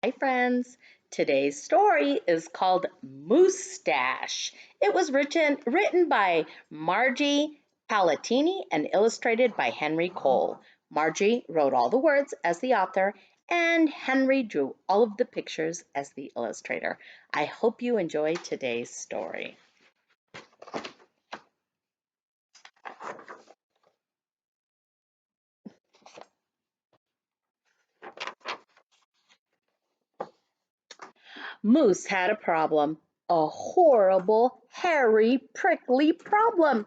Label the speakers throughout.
Speaker 1: Hi, friends. Today's story is called Moosetache. It was written by Margie Palatini and illustrated by Henry Cole. Margie wrote all the words as the author, and Henry drew all of the pictures as the illustrator. I hope you enjoy today's story. Moose had a problem, a horrible, hairy, prickly problem.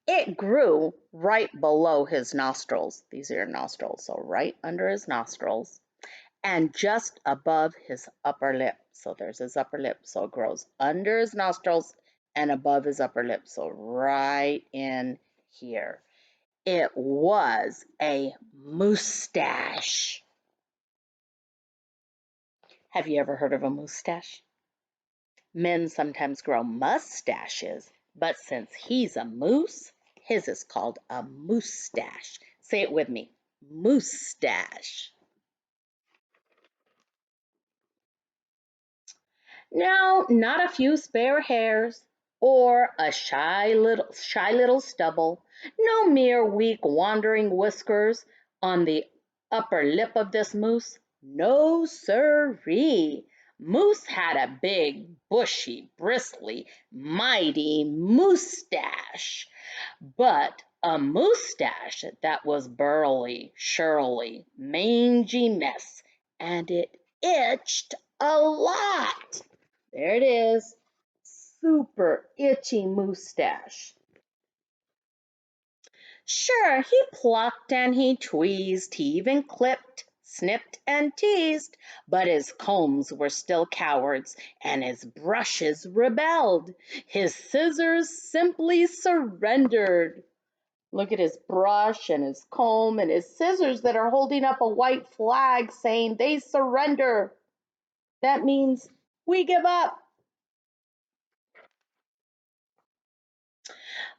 Speaker 1: It grew right below his nostrils. These are your nostrils, so right under his nostrils and just above his upper lip. So there's his upper lip. So it grows under his nostrils and above his upper lip. So right in here. It was a moustache. Have you ever heard of a moustache? Men sometimes grow mustaches, but since he's a moose, his is called a moustache. Say it with me, moustache. Now, not a few spare hairs or a shy little stubble, no mere weak wandering whiskers on the upper lip of this moose. No siree. Moose had a big, bushy, bristly, mighty moustache, but a moustache that was burly, surly, mangy mess, and it itched a lot. There it is. Super itchy moustache. Sure, he plucked and he tweezed, he even clipped, snipped, and teased, but his combs were still cowards, and his brushes rebelled. His scissors simply surrendered. Look at his brush and his comb and his scissors that are holding up a white flag saying they surrender. That means we give up.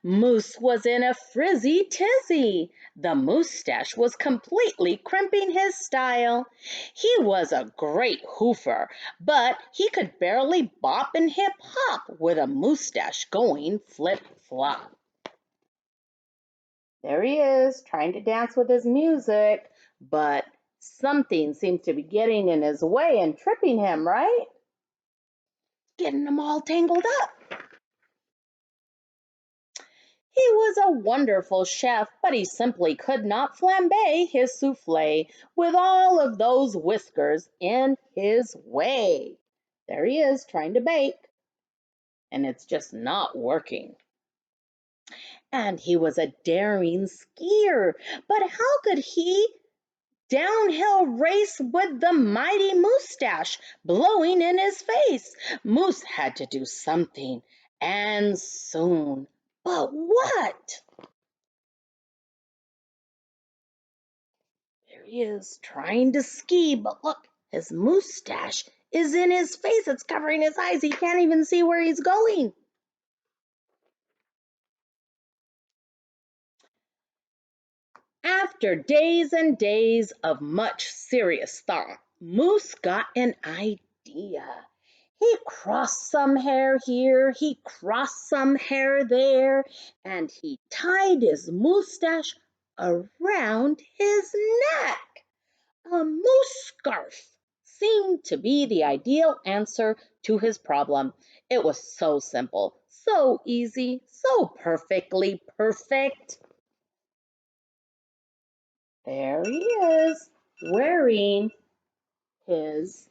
Speaker 1: Moose was in a frizzy tizzy. The moustache was completely crimping his style. He was a great hoofer, but he could barely bop and hip hop with a moustache going flip flop. There he is, trying to dance with his music, but something seems to be getting in his way and tripping him, right? Getting him all tangled up. He was a wonderful chef, but he simply could not flambe his souffle with all of those whiskers in his way. There he is trying to bake, and it's just not working. And he was a daring skier, but how could he downhill race with the mighty moustache blowing in his face? Moose had to do something, and soon. But what? There he is, trying to ski, but look, his moustache is in his face. It's covering his eyes. He can't even see where he's going. After days and days of much serious thought, Moose got an idea. He crossed some hair here, he crossed some hair there, and he tied his moustache around his neck. A moose scarf seemed to be the ideal answer to his problem. It was so simple, so easy, so perfectly perfect. There he is, wearing his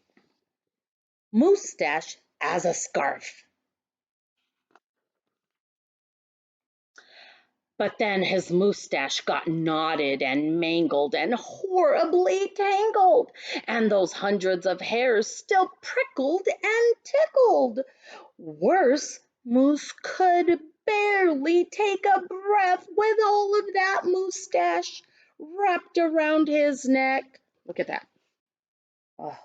Speaker 1: moustache as a scarf. But then his moustache got knotted and mangled and horribly tangled, and those hundreds of hairs still prickled and tickled. Worse, Moose could barely take a breath with all of that moustache wrapped around his neck. Look at that. Oh,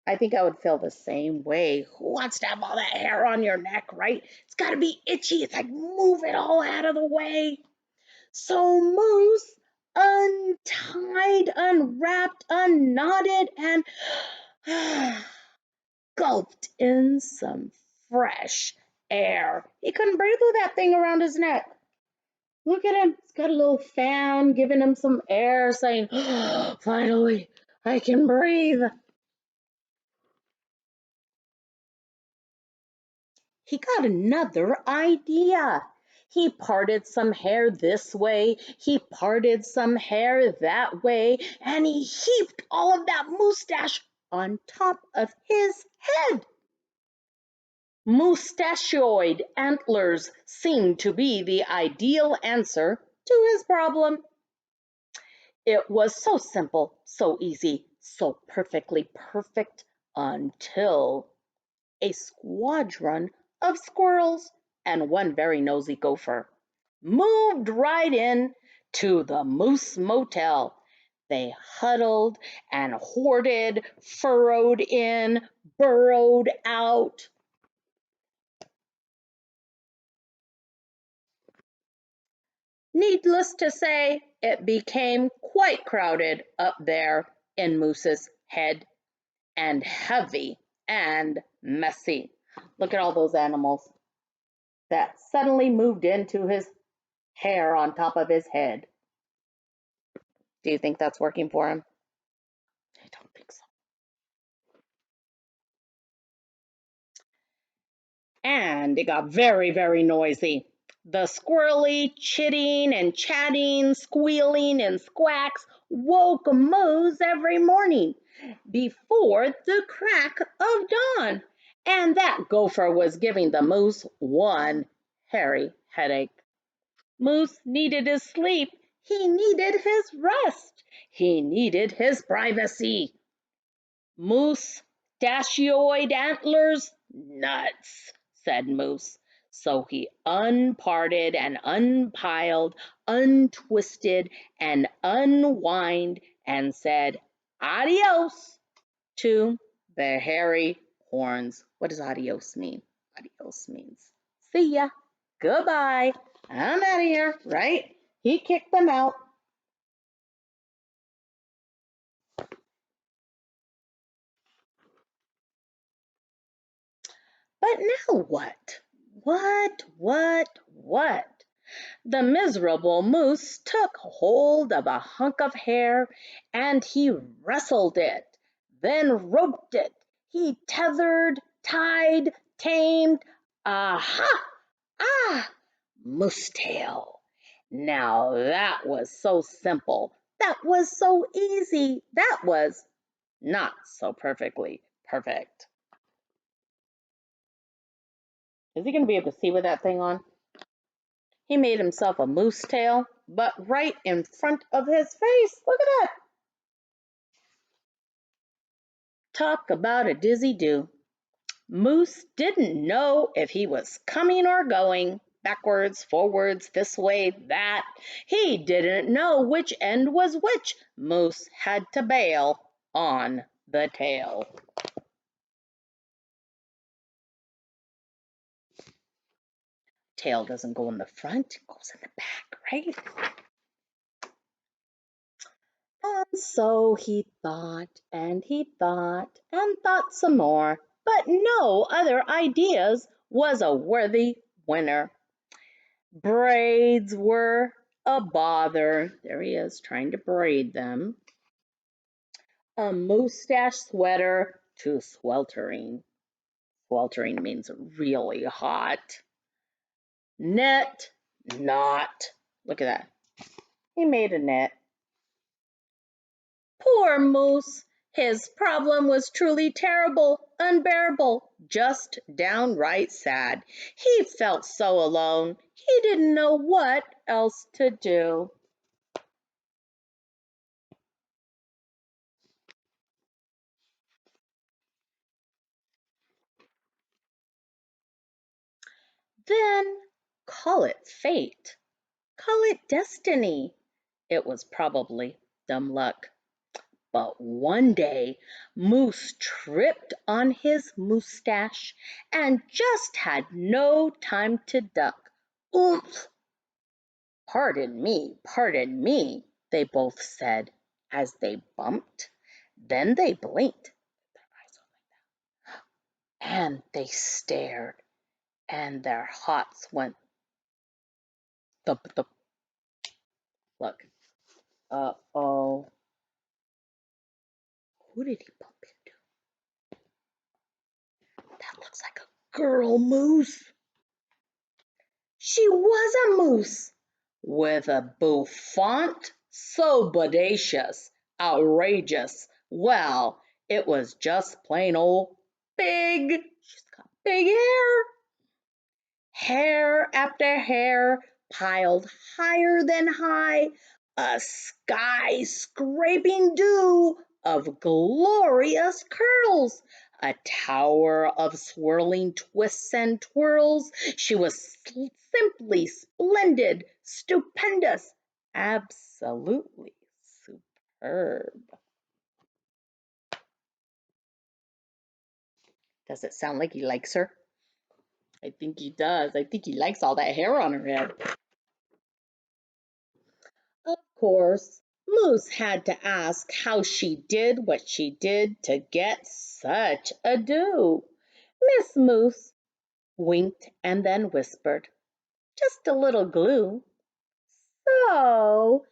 Speaker 1: I think I would feel the same way. Who wants to have all that hair on your neck, right? It's got to be itchy. It's like move it all out of the way. So Moose untied, unwrapped, unknotted, and gulped in some fresh air. He couldn't breathe with that thing around his neck. Look at him. He's got a little fan giving him some air, saying, oh, finally, I can breathe. He got another idea. He parted some hair this way, he parted some hair that way, and he heaped all of that moustache on top of his head. Moustachioid antlers seemed to be the ideal answer to his problem. It was so simple, so easy, so perfectly perfect until a squadron of squirrels and one very nosy gopher moved right in to the Moose Motel. They huddled and hoarded, furrowed in, burrowed out. Needless to say, it became quite crowded up there in Moose's head, and heavy and messy. Look at all those animals that suddenly moved into his hair on top of his head. Do you think that's working for him? I don't think so. And it got very, very noisy. The squirrely chitting and chatting, squealing and squawks woke Moose every morning before the crack of dawn. And that gopher was giving the moose one hairy headache. Moose needed his sleep. He needed his rest. He needed his privacy. Moustachioid antlers? Nuts, said Moose. So he unparted and unpiled, untwisted and unwind, and said adios to the hairy horns. What does adios mean? Adios means see ya, goodbye, I'm out of here, right? He kicked them out. But now what? What? The miserable moose took hold of a hunk of hair and he wrestled it, then roped it. He tethered, tied, tamed. Aha! Ah! Moose tail. Now that was so simple. That was so easy. That was not so perfectly perfect. Is he going to be able to see with that thing on? He made himself a moose tail, but right in front of his face. Look at that. Talk about a dizzy do. Moose didn't know if he was coming or going, backwards, forwards, this way, that. He didn't know which end was which. Moose had to bail on the tail. Tail doesn't go in the front, it goes in the back, right? And so he thought and he thought and thought some more, but no other ideas was a worthy winner. Braids were a bother. There he is trying to braid them. A moustache sweater too sweltering. Sweltering means really hot. Net, not. Look at that. He made a net. Poor Moose! His problem was truly terrible, unbearable, just downright sad. He felt so alone. He didn't know what else to do. Then call it fate. Call it destiny. It was probably dumb luck. But one day Moose tripped on his moustache and just had no time to duck. Oomph! Pardon me, they both said as they bumped. Then they blinked. and they stared, and their hearts went thump thump. Look, uh-oh, who did he bump into? That looks like a girl moose. She was a moose with a bouffant so bodacious, outrageous. Well, it was just plain old big. She's got big hair. Hair after hair piled higher than high, a sky-scraping dew of glorious curls, a tower of swirling twists and twirls. She was simply splendid, stupendous, absolutely superb. Does it sound like he likes her? I think he does. I think he likes all that hair on her head. Of course, Moose had to ask how she did what she did to get such a do. Miss Moose winked and then whispered, "Just a little glue." So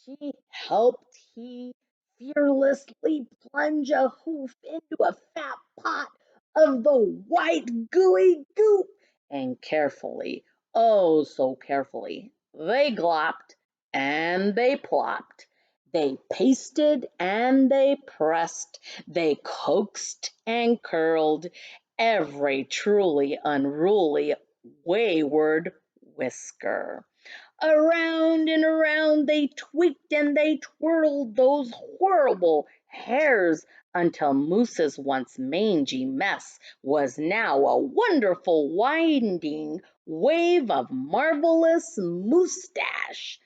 Speaker 1: she helped he fearlessly plunge a hoof into a fat pot of the white gooey goop, and carefully, oh so carefully, they glopped and they plopped, they pasted and they pressed, they coaxed and curled every truly unruly wayward whisker. Around and around they tweaked and they twirled those horrible hairs until Moose's once mangy mess was now a wonderful winding wave of marvelous Moosetache.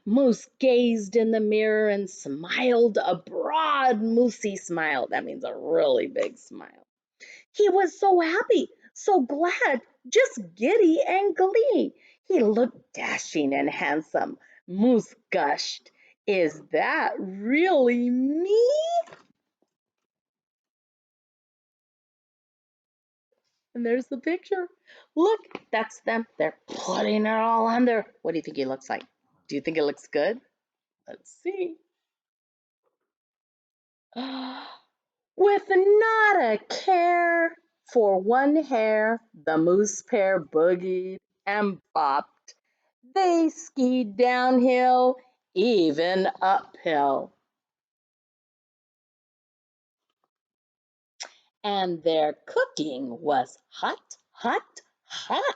Speaker 1: Moose gazed in the mirror and smiled a broad moosey smile. That means a really big smile. He was so happy, so glad, just giddy and glee. He looked dashing and handsome. Moose gushed, "Is that really me?" And there's the picture. Look, that's them. They're putting it all on there. What do you think he looks like? Do you think it looks good? Let's see. With not a care for one hair, the moose pair boogied and bopped. They skied downhill, even uphill, and their cooking was hot, hot, hot.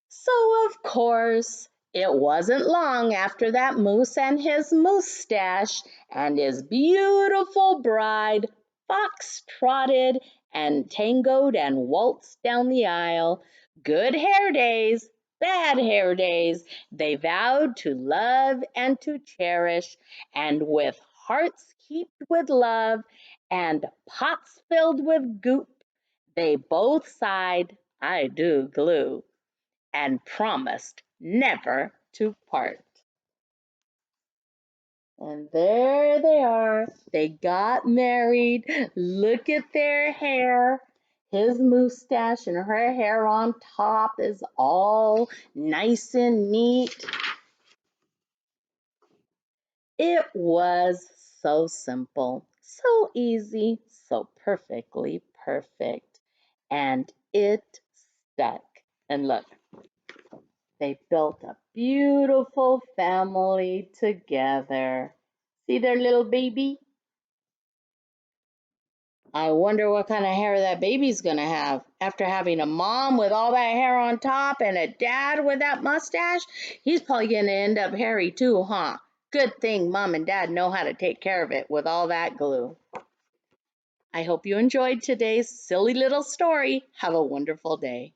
Speaker 1: So, of course, it wasn't long after that moose and his moustache and his beautiful bride fox trotted and tangoed and waltzed down the aisle. Good hair days, bad hair days, they vowed to love and to cherish, and with hearts heaped with love and pots filled with goop, they both sighed, "I do glue," and promised never to part. And there they are. They got married. Look at their hair. His moustache and her hair on top is all nice and neat. It was so simple, so easy, so perfectly perfect. And it stuck. And look, they built a beautiful family together. See their little baby? I wonder what kind of hair that baby's gonna have. After having a mom with all that hair on top and a dad with that mustache, he's probably gonna end up hairy too, huh? Good thing mom and dad know how to take care of it with all that glue. I hope you enjoyed today's silly little story. Have a wonderful day.